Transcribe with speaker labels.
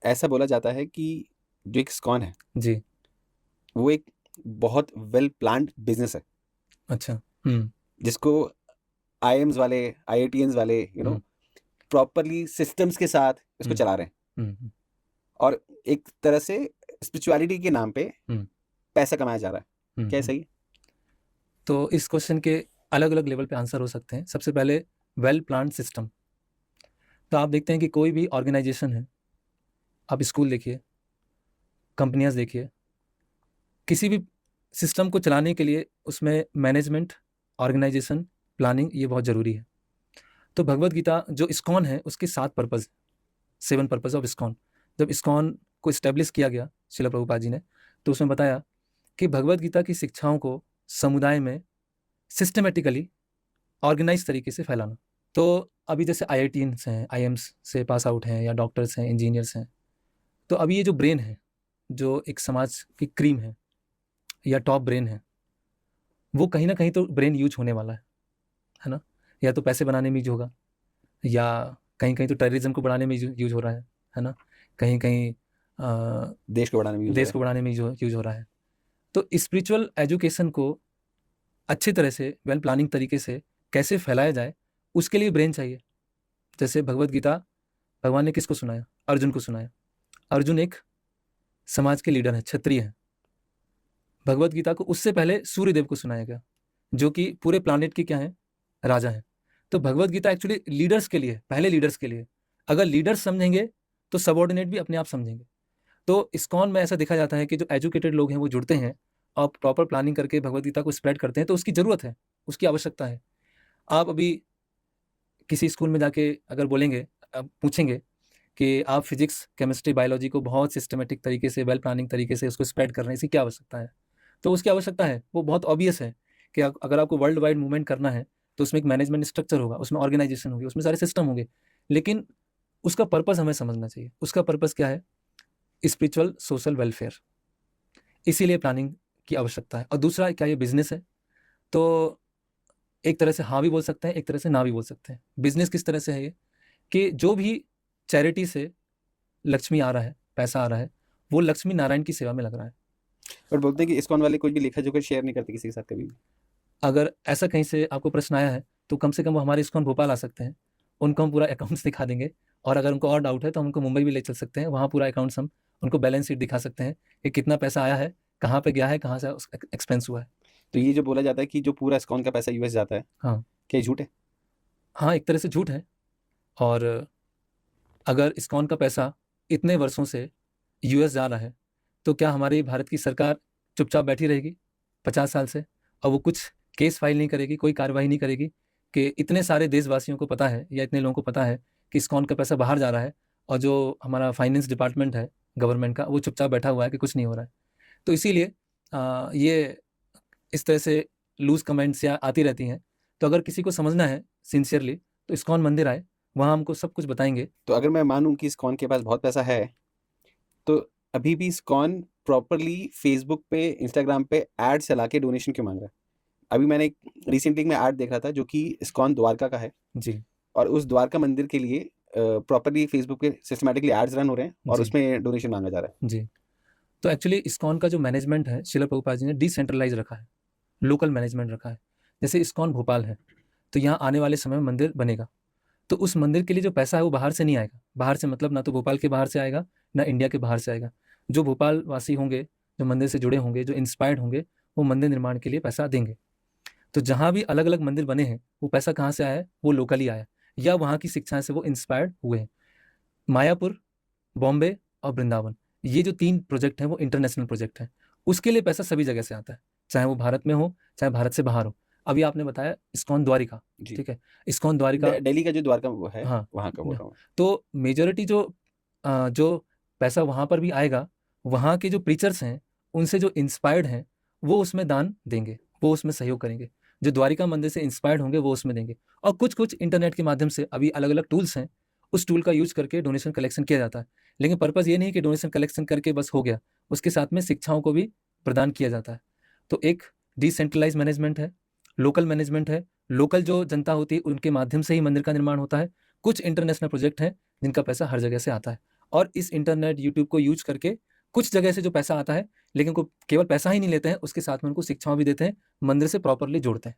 Speaker 1: ऐसा बोला जाता है कि जो एक इस्कॉन है,
Speaker 2: जी।
Speaker 1: वो एक बहुत वेल प्लान्ड बिज़नेस है,
Speaker 2: अच्छा। हुँ,
Speaker 1: जिसको आईआईएम्स वाले, आईआईटीएन्स वाले
Speaker 2: हुँ,
Speaker 1: प्रॉपरली सिस्टम्स के साथ इसको
Speaker 2: हुँ,
Speaker 1: चला रहे हैं
Speaker 2: हुँ, हुँ,
Speaker 1: और एक तरह से स्पिरिचुअलिटी के नाम पे
Speaker 2: हुँ,
Speaker 1: पैसा कमाया जा रहा है।
Speaker 2: हुँ,
Speaker 1: क्या ये
Speaker 2: हुँ।
Speaker 1: सही है?
Speaker 2: तो इस क्वेश्चन के अलग-अलग लेवल पे आंसर हो सकते हैं। सबसे पहले वेल प्लान्ड सिस्टम। तो आप देखते हैं कि कोई भी ऑर्गेनाइज़ेशन है, आप स्कूल देखिए, कंपनियाज़ देखिए, किसी भी सिस्टम को चलाने के लिए उसमें मैनेजमेंट, ऑर्गेनाइज़ेशन, प्लानिंग ये बहुत ज़रूरी है। तो भगवद गीता जो इस्कॉन है उसके 7 पर्पज़, 7 पर्पज़ ऑफ इस्कॉन। जब इस्कॉन को एस्टेब्लिश किया गया श्रील प्रभुपाद जी ने, तो उसमें बताया कि भगवद गीता की शिक्षाओं को समुदाय में सिस्टमैटिकली ऑर्गेनाइज तरीके से फैलाना। तो अभी जैसे आईआईटीएन्स हैं, आईएम्स से पास आउट हैं या डॉक्टर्स हैं, इंजीनियर्स हैं, तो अभी ये जो ब्रेन है, जो एक समाज की क्रीम है या टॉप ब्रेन है, वो कहीं ना कहीं तो ब्रेन यूज होने वाला है ना? या तो पैसे बनाने में यूज होगा, या कहीं कहीं तो टेररिज्म को बढ़ाने में यूज हो रहा है ना? कहीं कहीं
Speaker 1: देश को बढ़ाने में यूज़ हो
Speaker 2: देश
Speaker 1: रहा
Speaker 2: को
Speaker 1: है।
Speaker 2: बढ़ाने में यूज हो रहा है। तो स्पिरिचुअल एजुकेशन को अच्छी तरह से वेल प्लानिंग तरीके से कैसे फैलाया जाए, उसके लिए ब्रेन चाहिए। जैसे भगवद गीता भगवान ने किसको सुनाया? अर्जुन को सुनाया। अर्जुन एक समाज के लीडर हैं, क्षत्रिय हैं। भगवद गीता को उससे पहले सूर्यदेव को सुनाया गया, जो कि पूरे प्लानिट के क्या हैं? राजा हैं। तो भगवद गीता एक्चुअली लीडर्स के लिए, पहले लीडर्स के लिए। अगर लीडर्स समझेंगे तो सबऑर्डिनेट भी अपने आप समझेंगे। तो इस्कॉन में ऐसा देखा जाता है कि जो एजुकेटेड लोग हैं वो जुड़ते हैं और प्रॉपर प्लानिंग करके भगवद गीता को स्प्रेड करते हैं, तो उसकी ज़रूरत है, उसकी आवश्यकता है। आप अभी किसी स्कूल में जाके अगर बोलेंगे, पूछेंगे कि आप फिजिक्स, केमिस्ट्री, बायोलॉजी को बहुत सिस्टमेटिक तरीके से, वेल प्लानिंग तरीके से उसको स्प्रेड कर रहे हैं, इसकी क्या आवश्यकता है? तो उसकी आवश्यकता है, वो बहुत ऑब्वियस है कि अगर आपको वर्ल्ड वाइड मूवमेंट करना है, तो उसमें एक मैनेजमेंट स्ट्रक्चर होगा, उसमें ऑर्गेनाइजेशन होगी, उसमें सारे सिस्टम होंगे। लेकिन उसका पर्पस हमें समझना चाहिए। उसका पर्पस क्या है? Spiritual social welfare. इसीलिए प्लानिंग की आवश्यकता है। और दूसरा, क्या ये बिजनेस है? तो एक तरह से हाँ भी बोल सकते हैं, एक तरह से ना भी बोल सकते हैं। बिजनेस किस तरह से है ये? कि जो भी चैरिटी से लक्ष्मी आ रहा है, पैसा आ रहा है, वो लक्ष्मी नारायण की सेवा में लग रहा है।
Speaker 1: पर बोलते हैं कि इस्कॉन वाले कुछ भी लेखा-जोखा शेयर नहीं करते किसी के साथ कभी भी।
Speaker 2: अगर ऐसा कहीं से आपको प्रश्न आया है, तो कम से कम वो हमारे इस्कॉन भोपाल आ सकते हैं। उनको हम पूरा अकाउंट्स दिखा देंगे, और अगर उनको और डाउट है तो हम उनको मुंबई भी ले चल सकते हैं। वहाँ पूरा अकाउंट्स हम उनको बैलेंस शीट दिखा सकते हैं कि कितना पैसा आया है, कहाँ पे गया है, कहाँ से एक्सपेंस हुआ है।
Speaker 1: तो ये जो बोला जाता है कि जो पूरा इस्कॉन का पैसा यूएस जाता है,
Speaker 2: हाँ,
Speaker 1: क्या ये झूठ है?
Speaker 2: हाँ, एक तरह से झूठ है। और अगर इस्कॉन का पैसा इतने वर्षों से यूएस जा रहा है, तो क्या हमारी भारत की सरकार चुपचाप बैठी रहेगी 50 साल से, और वो कुछ केस फाइल नहीं करेगी, कोई कार्रवाई नहीं करेगी कि इतने सारे देशवासियों को पता है या इतने लोगों को पता है कि इस्कॉन का पैसा बाहर जा रहा है, और जो हमारा फाइनेंस डिपार्टमेंट है गवर्नमेंट का, वो चुपचाप बैठा हुआ है कि कुछ नहीं हो रहा है। तो इसीलिए ये इस तरह से लूज कमेंट्स या आती रहती हैं। तो अगर किसी को समझना है सिंसियरली, तो इस्कॉन मंदिर आए, वहाँ हमको सब कुछ बताएंगे।
Speaker 1: तो अगर मैं मानूँ कि इस्कॉन के पास बहुत पैसा है, तो अभी भी इस्कॉन प्रॉपरली फेसबुक पे, इंस्टाग्राम पे ऐड चला के डोनेशन क्यों माँग रहा है? अभी मैंने एक रिसेंटली में ऐड देखा था जो कि इस्कॉन द्वारका का है
Speaker 2: जी,
Speaker 1: और उस द्वारका मंदिर के लिए प्रॉपरली फेसबुक पे सिस्टमैटिकली एड्स रन हो रहे हैं और
Speaker 2: जी,
Speaker 1: उसमें डोनेशन माँगा जा रहा है।
Speaker 2: जी। तो एक्चुअली इस्कॉन का जो मैनेजमेंट है, शिला प्रभुपाद जी ने डिसेंट्रलाइज रखा है, लोकल मैनेजमेंट रखा है। जैसे इस्कॉन भोपाल है, तो यहाँ आने वाले समय में मंदिर बनेगा, तो उस मंदिर के लिए जो पैसा है वो बाहर से नहीं आएगा। बाहर से मतलब ना तो भोपाल के बाहर से आएगा, ना इंडिया के बाहर से आएगा। जो भोपाल वासी होंगे, जो मंदिर से जुड़े होंगे, जो इंस्पायर्ड होंगे, वो मंदिर निर्माण के लिए पैसा देंगे। तो जहाँ भी अलग अलग मंदिर बने हैं, वो पैसा कहाँ से आया है? वो लोकली आया है, या वहाँ की शिक्षाएं से वो इंस्पायर्ड हुए हैं। मायापुर, बॉम्बे और वृंदावन, ये जो 3 प्रोजेक्ट हैं वो इंटरनेशनल प्रोजेक्ट हैं। उसके लिए पैसा सभी जगह से आता है, चाहे वो भारत में हो, चाहे भारत से बाहर हो। अभी आपने बताया इस्कॉन द्वारिका,
Speaker 1: जी।
Speaker 2: ठीक है? इस्कॉन द्वारिका,
Speaker 1: दिल्ली का जो द्वारका वो है,
Speaker 2: हाँ,
Speaker 1: वहाँ का बोल रहा हूँ मैं।
Speaker 2: तो मेजॉरिटी जो पैसा वहाँ पर भी आएगा, वहाँ के जो प्रीचर्स हैं, उनसे जो इंस्पायर्ड हैं, वो उसमें दान देंगे, वो उसमें सहयोग करेंगे। जो द्वारिका मंदिर से इंस्पायर्ड होंगे, वो उसमें देंगे। और कुछ-कुछ इंटरनेट के माध्यम से अभी अलग-अलग टूल्स हैं, उस टूल का यूज़ करके डोनेशन कलेक्शन किया जाता है। लेकिन पर्पज़ ये नहीं है कि डोनेशन कलेक्शन करके बस हो गया, उसके साथ में शिक्षाओं को भी प्रदान किया जाता है। तो एक डिसेंट्रलाइज़ मैनेजमेंट है, लोकल मैनेजमेंट है, लोकल जो जनता होती है, उनके माध्यम से ही मंदिर का निर्माण होता है। कुछ इंटरनेशनल प्रोजेक्ट हैं, जिनका पैसा हर जगह से आता है। और इस इंटरनेट यूट्यूब को यूज करके कुछ जगह से जो पैसा आता है, लेकिन को केवल पैसा ही नहीं लेते हैं, उसके साथ में उनको शिक्षाएं भी देते हैं, मंदिर से प्रॉपरली जोड़ते हैं।